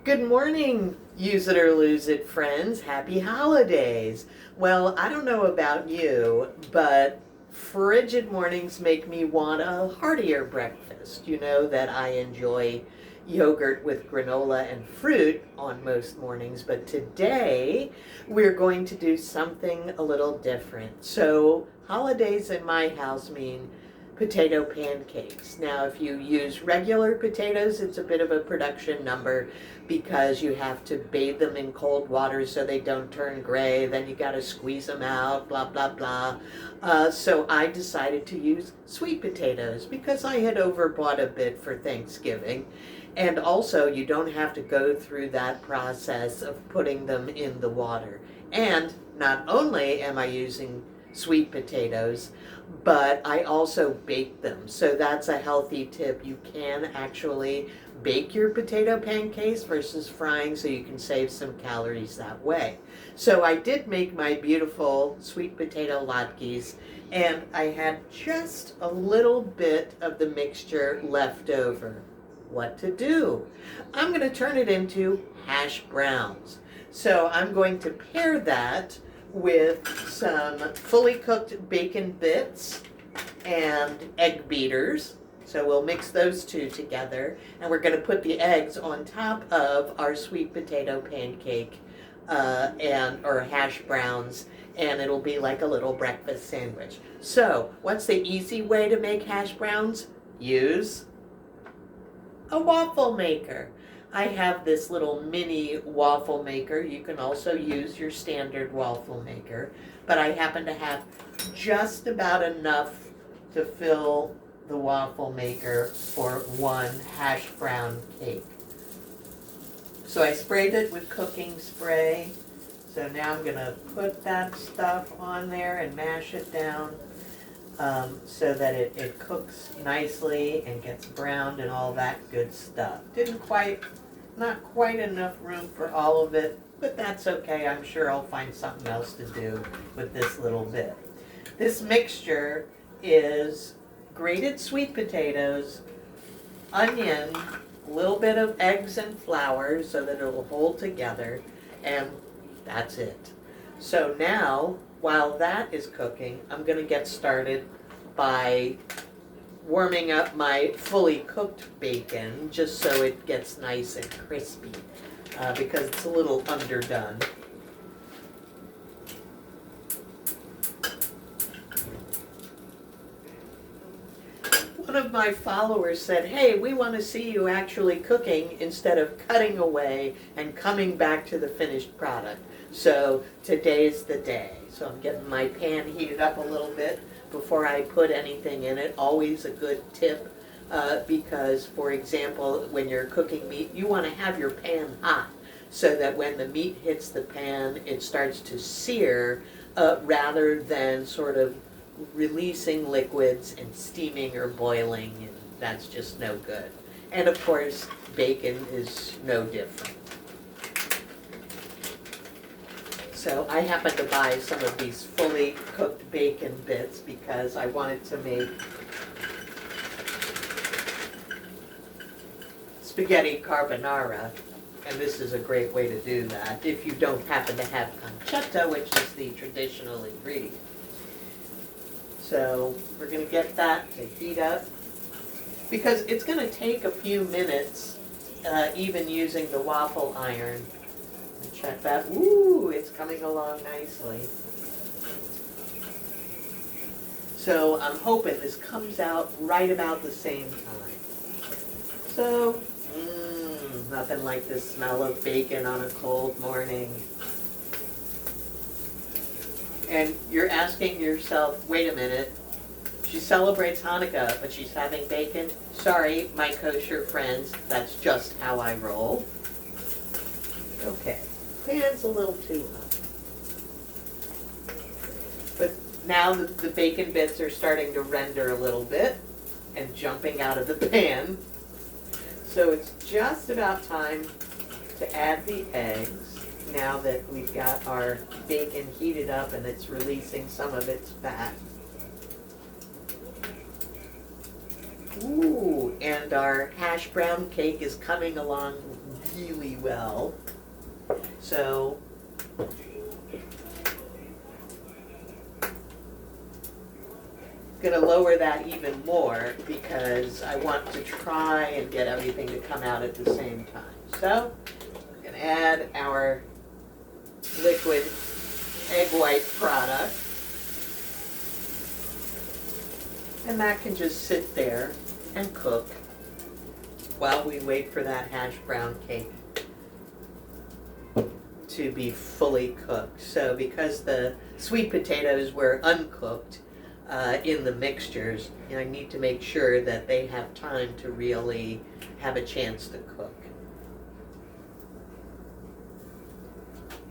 Good morning, use it or lose it friends. Happy holidays. Well, I don't know about you, but frigid mornings make me want a heartier breakfast. You know that I enjoy yogurt with granola and fruit on most mornings, but today we're going to do something a little different. So, holidays in my house mean potato pancakes. Now, if you use regular potatoes, it's a bit of a production number because you have to bathe them in cold water so they don't turn gray. Then you got to squeeze them out, blah, blah, blah. So I decided to use sweet potatoes because I had overbought a bit for Thanksgiving. And also, you don't have to go through that process of putting them in the water. And not only am I using sweet potatoes, but I also bake them. So that's a healthy tip. You can actually bake your potato pancakes versus frying, so you can save some calories that way. So I did make my beautiful sweet potato latkes, and I had just a little bit of the mixture left over. What to do? I'm going to turn it into hash browns. So I'm going to pair that with some fully cooked bacon bits and egg beaters. So we'll mix those two together, and we're going to put the eggs on top of our sweet potato pancake or hash browns, and it'll be like a little breakfast sandwich. So what's the easy way to make hash browns? Use a waffle maker. I have this little mini waffle maker. You can also use your standard waffle maker, but I happen to have just about enough to fill the waffle maker for one hash brown cake. So I sprayed it with cooking spray. So now I'm gonna put that stuff on there and mash it down so that it cooks nicely and gets browned and all that good stuff. Not quite enough room for all of it, but that's okay. I'm sure I'll find something else to do with this little bit. This mixture is grated sweet potatoes, onion, a little bit of eggs and flour so that it'll hold together, and that's it. So now, while that is cooking, I'm going to get started by warming up my fully cooked bacon just so it gets nice and crispy because it's a little underdone. One of my followers said, hey, we want to see you actually cooking instead of cutting away and coming back to the finished product. So today's the day. So I'm getting my pan heated up a little bit before I put anything in it. Always a good tip because, for example, when you're cooking meat, you want to have your pan hot so that when the meat hits the pan, it starts to sear rather than sort of releasing liquids and steaming or boiling, and that's just no good. And of course, bacon is no different. So I happened to buy some of these fully cooked bacon bits because I wanted to make spaghetti carbonara, and this is a great way to do that if you don't happen to have pancetta, which is the traditional ingredient. So we're going to get that to heat up because it's going to take a few minutes even using the waffle iron. Check that. Ooh, it's coming along nicely. So I'm hoping this comes out right about the same time. So, nothing like the smell of bacon on a cold morning. And you're asking yourself, wait a minute, she celebrates Hanukkah, but she's having bacon? Sorry, my kosher friends, that's just how I roll. Okay, pan's a little too hot. But now the bacon bits are starting to render a little bit and jumping out of the pan. So it's just about time to add the eggs. Now that we've got our bacon heated up and it's releasing some of its fat. Ooh, and our hash brown cake is coming along really well. So going to lower that even more because I want to try and get everything to come out at the same time. So we're going to add our liquid egg white product. And that can just sit there and cook while we wait for that hash brown cake to be fully cooked. So because the sweet potatoes were uncooked in the mixtures, I need to make sure that they have time to really have a chance to cook.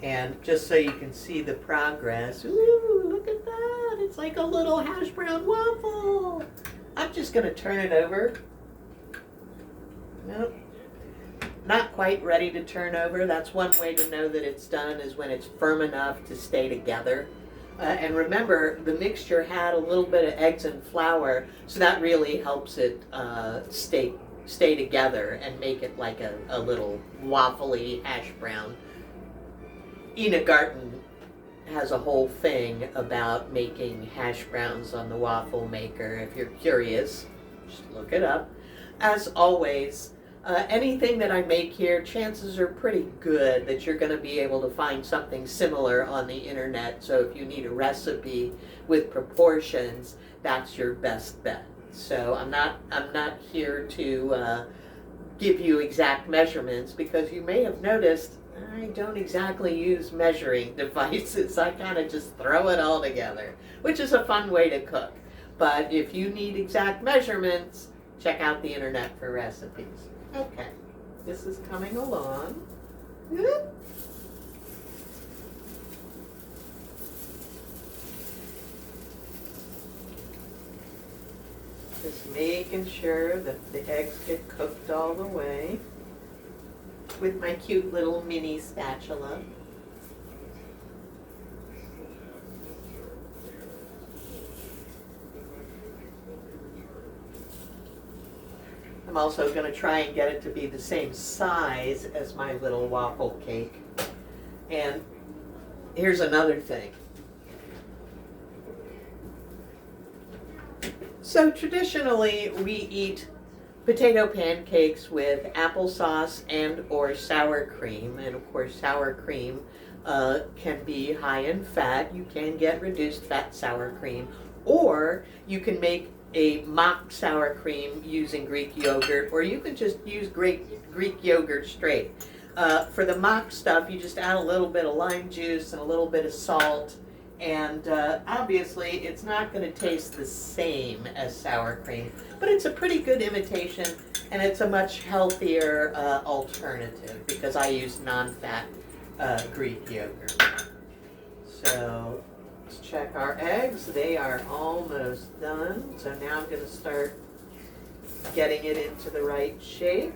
And just so you can see the progress, ooh, look at that. It's like a little hash brown waffle. I'm just going to turn it over. Nope. Not quite ready to turn over. That's one way to know that it's done, is when it's firm enough to stay together. And remember, the mixture had a little bit of eggs and flour, so that really helps it stay together and make it like a little waffly hash brown. Ina Garten has a whole thing about making hash browns on the waffle maker. If you're curious, just look it up. As always, anything that I make here, chances are pretty good that you're going to be able to find something similar on the internet. So if you need a recipe with proportions, that's your best bet. So I'm not here to give you exact measurements, because you may have noticed I don't exactly use measuring devices. I kind of just throw it all together, which is a fun way to cook. But if you need exact measurements, check out the internet for recipes. Okay, this is coming along. Whoop. Just making sure that the eggs get cooked all the way with my cute little mini spatula. I'm also going to try and get it to be the same size as my little waffle cake. And here's another thing. So traditionally we eat potato pancakes with applesauce and or sour cream. And of course sour cream can be high in fat. You can get reduced fat sour cream, or you can make a mock sour cream using Greek yogurt, or you can just use Greek yogurt straight. For the mock stuff, you just add a little bit of lime juice and a little bit of salt, and obviously it's not going to taste the same as sour cream, but it's a pretty good imitation, and it's a much healthier alternative because I use non-fat Greek yogurt. So let's check our eggs. They are almost done. So now I'm going to start getting it into the right shape.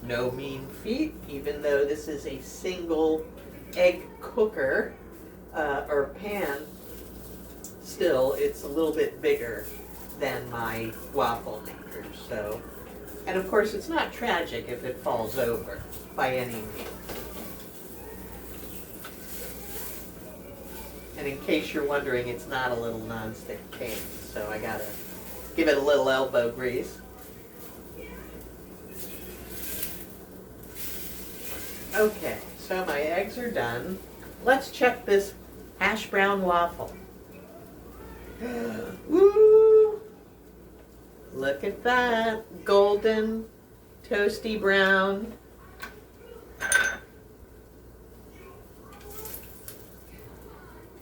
No mean feat, even though this is a single egg cooker or pan, still it's a little bit bigger than my waffle maker. So, and of course it's not tragic if it falls over by any means. And in case you're wondering, it's not a little nonstick pan, so I gotta give it a little elbow grease. Okay, so my eggs are done. Let's check this hash brown waffle. Woo! Look at that, golden, toasty brown.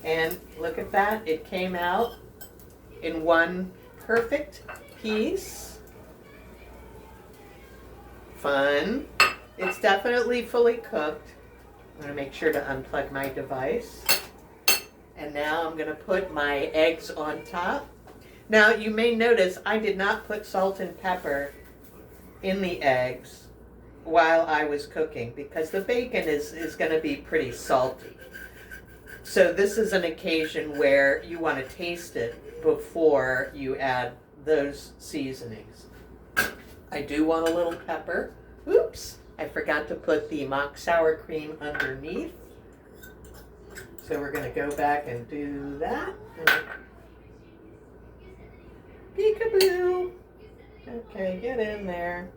And look at that, it came out in one perfect piece. Fun. It's definitely fully cooked. I'm going to make sure to unplug my device. And now I'm going to put my eggs on top. Now you may notice I did not put salt and pepper in the eggs while I was cooking because the bacon is going to be pretty salty. So this is an occasion where you want to taste it before you add those seasonings. I do want a little pepper Oops, I forgot to put the mock sour cream underneath. So we're going to go back and do that. Peekaboo. Okay, get in there.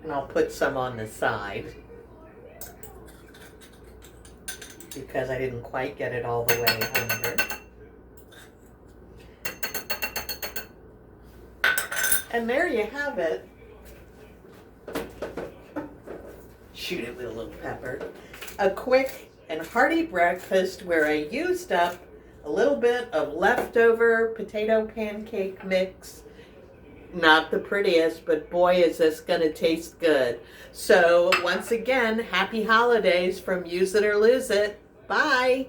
And I'll put some on the side because I didn't quite get it all the way under. And there you have it. Shoot it with a little pepper. A quick and hearty breakfast where I used up a little bit of leftover potato pancake mix. Not the prettiest, but boy, is this going to taste good. So once again, happy holidays from Use It or Lose It. Bye.